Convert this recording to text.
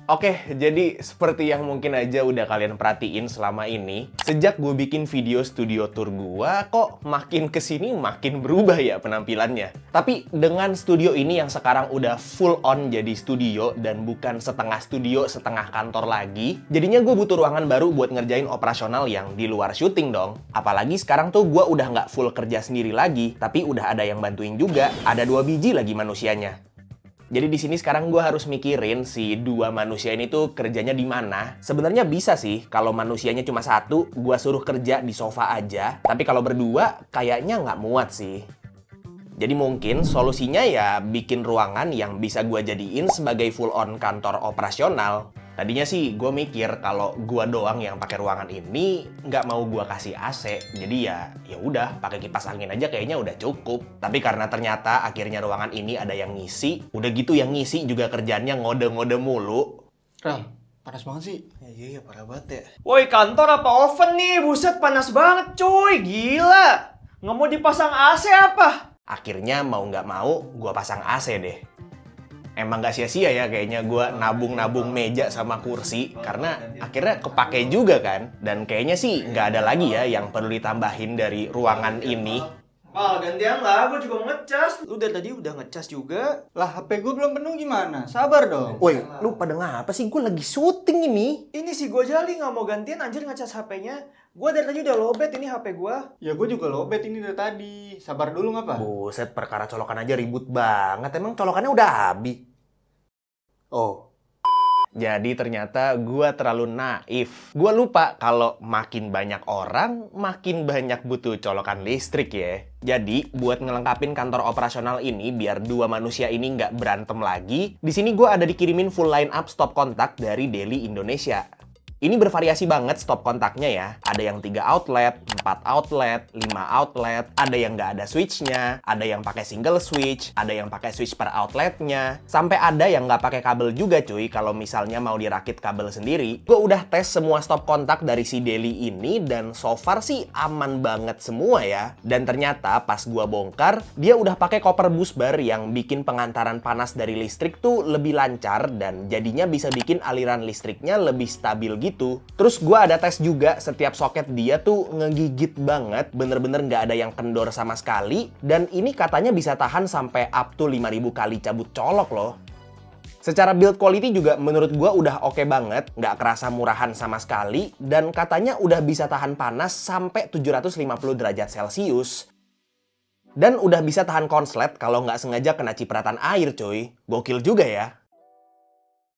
Oke, jadi seperti yang mungkin aja udah kalian perhatiin selama ini, sejak gue bikin video studio tour gue, kok makin kesini makin berubah ya penampilannya. Tapi dengan studio ini yang sekarang udah full on jadi studio dan bukan setengah studio, setengah kantor lagi, jadinya gue butuh ruangan baru buat ngerjain operasional yang di luar syuting dong. Apalagi sekarang tuh gue udah nggak full kerja sendiri lagi, tapi udah ada yang bantuin juga, ada 2 biji lagi manusianya. Jadi di sini sekarang gue harus mikirin si 2 manusia ini tuh kerjanya di mana. Sebenarnya bisa sih kalau manusianya cuma 1, gue suruh kerja di sofa aja. Tapi kalau berdua kayaknya nggak muat sih. Jadi mungkin solusinya ya bikin ruangan yang bisa gue jadiin sebagai full on kantor operasional. Tadinya sih gue mikir kalau gue doang yang pakai ruangan ini nggak mau gue kasih AC. Jadi ya udah pakai kipas angin aja kayaknya udah cukup. Tapi karena ternyata akhirnya ruangan ini ada yang ngisi, udah gitu yang ngisi juga kerjaannya ngode-ngode mulu. Ram, panas banget sih. Iya, parah banget ya. Woi, kantor apa oven nih? Buset, panas banget cuy, gila. Nggak mau dipasang AC apa? Akhirnya mau nggak mau gue pasang AC deh. Emang nggak sia-sia ya kayaknya gue nabung-nabung meja sama kursi karena akhirnya kepake juga kan. Dan kayaknya sih nggak ada lagi ya yang perlu ditambahin dari ruangan ini. Oh, gantian lah, gue juga mau ngecas. Lu dari tadi udah ngecas juga. Lah, HP gue belum penuh gimana? Sabar dong. Woi, lu pada ngapa sih? Gue lagi syuting ini. Ini si Gojali nggak mau gantian anjir ngecas HP-nya. Gue dari tadi udah lowbat ini HP gue. Ya gue juga lowbat ini dari tadi. Sabar dulu ngapa? Buset, perkara colokan aja ribut banget. Emang colokannya udah habis? Oh. Jadi ternyata gue terlalu naif. Gue lupa kalau makin banyak orang, makin banyak butuh colokan listrik ya. Jadi, buat ngelengkapin kantor operasional ini, biar 2 manusia ini nggak berantem lagi, di sini gue ada dikirimin full line up stop kontak dari Deli Indonesia. Ini bervariasi banget stop kontaknya ya. Ada yang 3 outlet, 4 outlet, 5 outlet, ada yang nggak ada switch-nya, ada yang pakai single switch, ada yang pakai switch per outletnya, sampai ada yang nggak pakai kabel juga cuy kalau misalnya mau dirakit kabel sendiri. Gue udah tes semua stop kontak dari si Deli ini dan so far sih aman banget semua ya. Dan ternyata pas gue bongkar, dia udah pakai koper busbar yang bikin pengantaran panas dari listrik tuh lebih lancar dan jadinya bisa bikin aliran listriknya lebih stabil gitu. Terus gue ada tes juga setiap soket dia tuh ngegigit banget, bener-bener nggak ada yang kendor sama sekali, dan ini katanya bisa tahan sampai up to 5.000 kali cabut colok loh. Secara build quality juga menurut gue udah oke banget, nggak kerasa murahan sama sekali, dan katanya udah bisa tahan panas sampai 750 derajat Celcius. Dan udah bisa tahan konslet kalau nggak sengaja kena cipratan air cuy. Gokil juga ya.